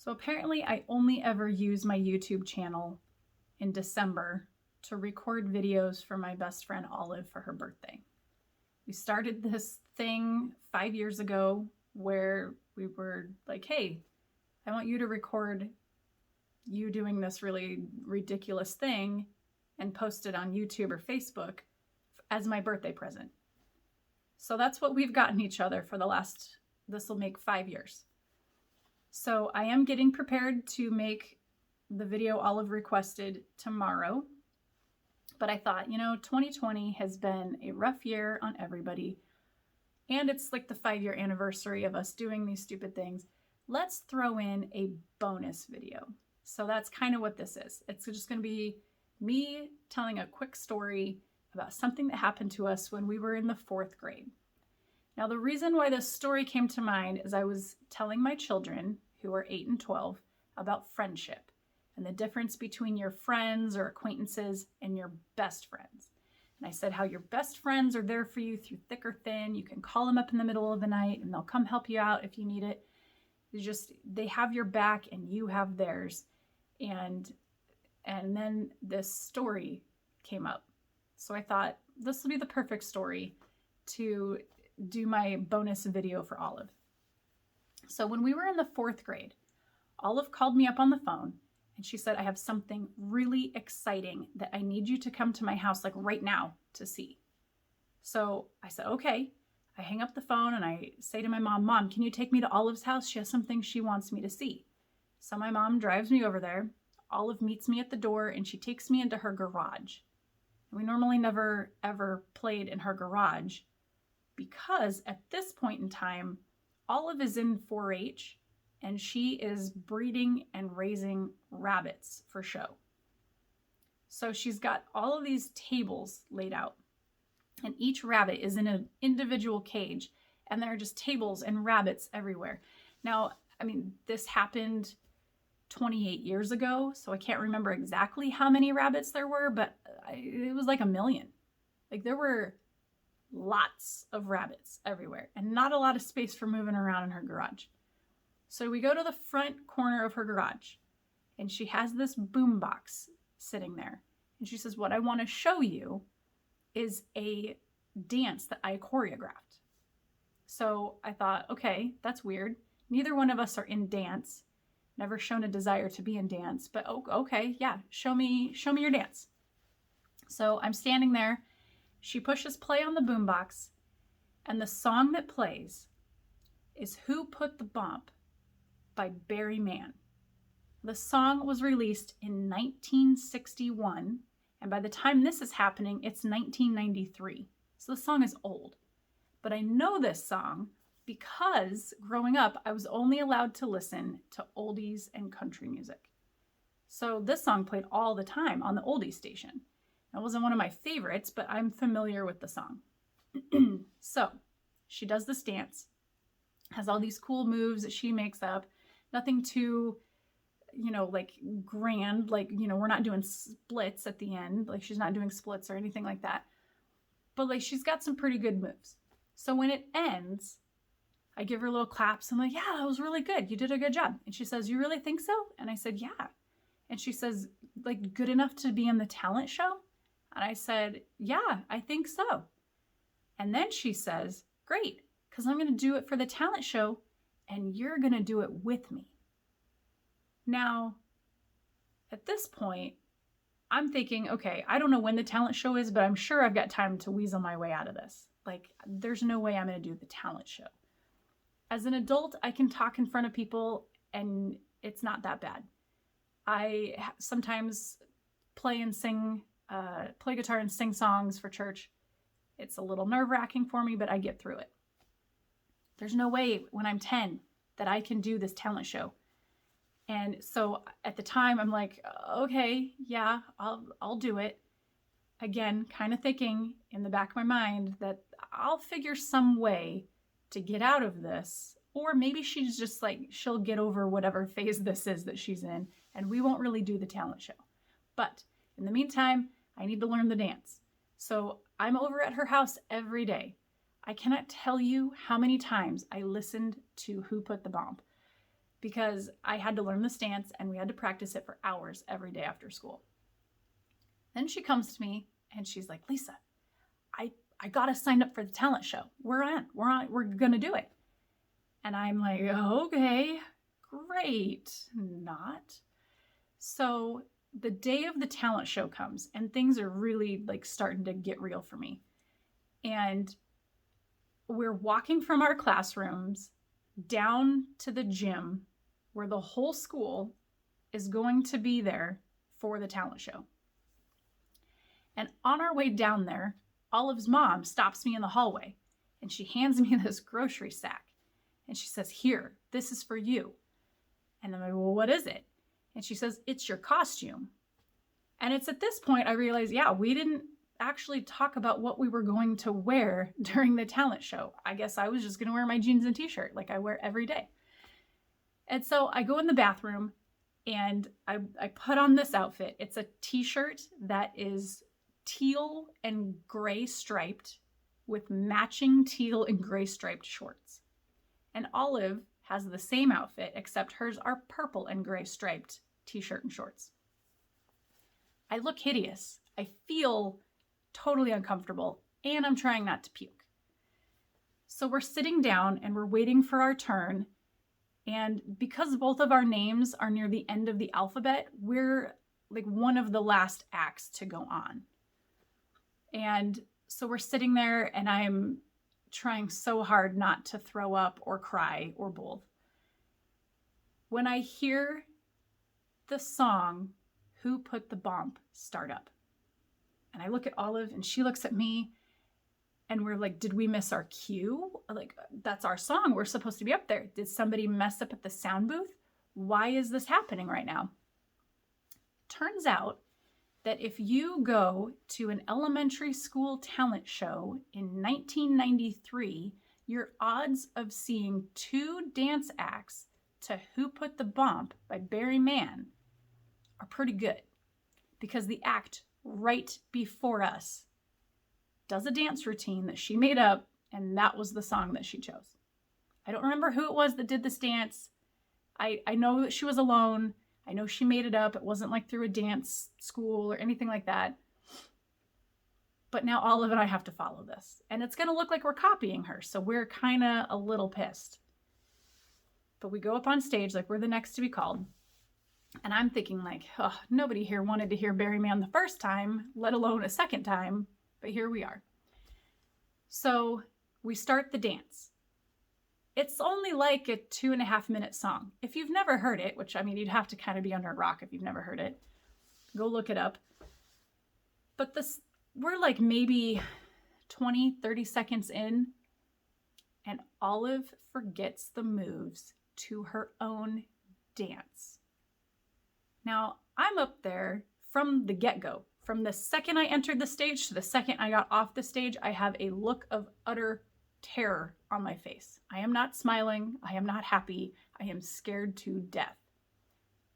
So apparently I only ever use my YouTube channel in December to record videos for my best friend Olive for her birthday. We started this thing 5 years ago where we were like, hey, I want you to record you doing this really ridiculous thing and post it on YouTube or Facebook as my birthday present. So that's what we've gotten each other for this will make 5 years. So I am getting prepared to make the video Olive requested tomorrow. But I thought, 2020 has been a rough year on everybody. And it's like the 5-year anniversary of us doing these stupid things. Let's throw in a bonus video. So that's kind of what this is. It's just going to be me telling a quick story about something that happened to us when we were in the 4th grade. Now, the reason why this story came to mind is I was telling my children, who are 8 and 12, about friendship and the difference between your friends or acquaintances and your best friends. And I said how your best friends are there for you through thick or thin. You can call them up in the middle of the night and they'll come help you out if you need it. They have your back and you have theirs. And then this story came up. So I thought this will be the perfect story to do my bonus video for Olive. So when we were in the 4th grade, Olive called me up on the phone and she said, I have something really exciting that I need you to come to my house like right now to see. So I said, okay. I hang up the phone and I say to my mom, can you take me to Olive's house? She has something she wants me to see. So my mom drives me over there. Olive meets me at the door and she takes me into her garage. We normally never ever played in her garage because at this point in time, Olive is in 4-H and she is breeding and raising rabbits for show. So she's got all of these tables laid out and each rabbit is in an individual cage and there are just tables and rabbits everywhere. Now, this happened 28 years ago, so I can't remember exactly how many rabbits there were, but it was like 1 million. Like there were lots of rabbits everywhere and not a lot of space for moving around in her garage. So we go to the front corner of her garage and she has this boom box sitting there. And she says, what I want to show you is a dance that I choreographed. So I thought, okay, that's weird. Neither one of us are in dance. Never shown a desire to be in dance, but okay, yeah, show me your dance. So I'm standing there. She pushes play on the boombox, and the song that plays is Who Put the Bump by Barry Mann. The song was released in 1961, and by the time this is happening, it's 1993. So the song is old. But I know this song because growing up, I was only allowed to listen to oldies and country music. So this song played all the time on the oldies station. It wasn't one of my favorites, but I'm familiar with the song. So she does this dance, has all these cool moves that she makes up. Nothing too, like grand, like, we're not doing splits at the end. Like she's not doing splits or anything like that. But like she's got some pretty good moves. So when it ends, I give her little claps. I'm like, yeah, that was really good. You did a good job. And she says, you really think so? And I said, yeah. And she says, like, good enough to be in the talent show? And I said, yeah, I think so. And then she says, great, because I'm going to do it for the talent show and you're going to do it with me. Now, at this point, I'm thinking, okay, I don't know when the talent show is, but I'm sure I've got time to weasel my way out of this. Like, there's no way I'm going to do the talent show. As an adult, I can talk in front of people and it's not that bad. I sometimes play guitar and sing songs for church. It's a little nerve-wracking for me, but I get through it. There's no way when I'm 10 that I can do this talent show. And so at the time I'm like, okay, yeah, I'll do it. Again, kind of thinking in the back of my mind that I'll figure some way to get out of this, or maybe she's just like, she'll get over whatever phase this is that she's in and we won't really do the talent show. But in the meantime, I need to learn the dance. So I'm over at her house every day. I cannot tell you how many times I listened to Who Put the Bump because I had to learn this dance and we had to practice it for hours every day after school. Then she comes to me and she's like, Lisa, I got to sign up for the talent show. We're going to do it. And I'm like, okay, great. Not. So the day of the talent show comes and things are really like starting to get real for me. And we're walking from our classrooms down to the gym where the whole school is going to be there for the talent show. And on our way down there, Olive's mom stops me in the hallway and she hands me this grocery sack. And she says, here, this is for you. And I'm like, well, what is it? And she says, it's your costume. And it's at this point I realized, yeah, we didn't actually talk about what we were going to wear during the talent show. I guess I was just going to wear my jeans and t-shirt like I wear every day. And so I go in the bathroom and I put on this outfit. It's a t-shirt that is teal and gray striped with matching teal and gray striped shorts. And Olive has the same outfit, except hers are purple and gray striped t-shirt and shorts. I look hideous. I feel totally uncomfortable, and I'm trying not to puke. So we're sitting down and we're waiting for our turn. And because both of our names are near the end of the alphabet, we're like one of the last acts to go on. And so we're sitting there and I'm trying so hard not to throw up or cry or both. When I hear the song, Who Put the Bomb, start up. And I look at Olive and she looks at me and we're like, did we miss our cue? Like, that's our song. We're supposed to be up there. Did somebody mess up at the sound booth? Why is this happening right now? Turns out that if you go to an elementary school talent show in 1993, your odds of seeing two dance acts to Who Put the Bomb by Barry Mann are pretty good, because the act right before us does a dance routine that she made up, and that was the song that she chose. I don't remember who it was that did this dance. I know that she was alone. I know she made it up. It wasn't like through a dance school or anything like that. But now Olive and I have to follow this. And it's going to look like we're copying her. So we're kind of a little pissed. But we go up on stage like we're the next to be called. And I'm thinking like, oh, nobody here wanted to hear Barry Mann the first time, let alone a second time. But here we are. So we start the dance. It's only like a 2.5-minute song. If you've never heard it, which I mean, you'd have to kind of be under a rock if you've never heard it. Go look it up. But we're like maybe 20, 30 seconds in, and Olive forgets the moves to her own dance. Now, I'm up there from the get-go. From the second I entered the stage to the second I got off the stage, I have a look of utter terror on my face. I am not smiling. I am not happy. I am scared to death.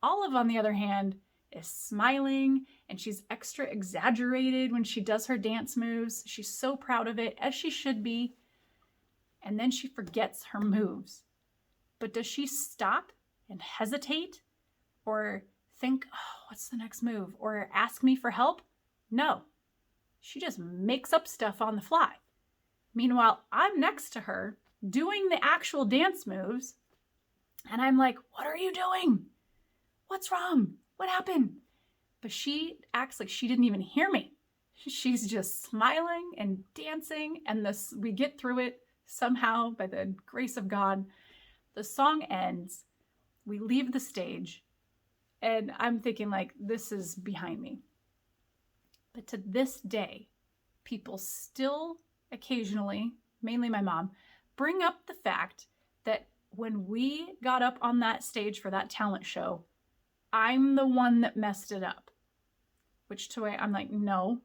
Olive, on the other hand, is smiling, and she's extra exaggerated when she does her dance moves. She's so proud of it, as she should be. And then she forgets her moves. But does she stop and hesitate? Or think, oh, what's the next move? Or ask me for help? No. She just makes up stuff on the fly. Meanwhile, I'm next to her doing the actual dance moves, and I'm like, what are you doing? What's wrong? What happened? But she acts like she didn't even hear me. She's just smiling and dancing, and we get through it somehow by the grace of God. The song ends. We leave the stage, and I'm thinking like, this is behind me. But to this day, people still occasionally, mainly my mom, bring up the fact that when we got up on that stage for that talent show, I'm the one that messed it up. Which to I'm like, no,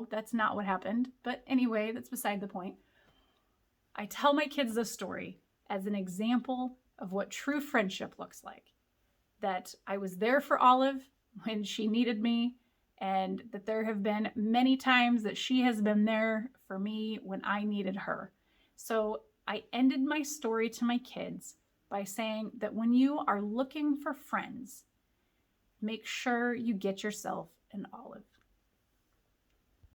that's not what happened. But anyway, that's beside the point. I tell my kids this story as an example of what true friendship looks like. That I was there for Olive when she needed me, and that there have been many times that she has been there for me when I needed her. So I ended my story to my kids by saying that when you are looking for friends, make sure you get yourself an Olive.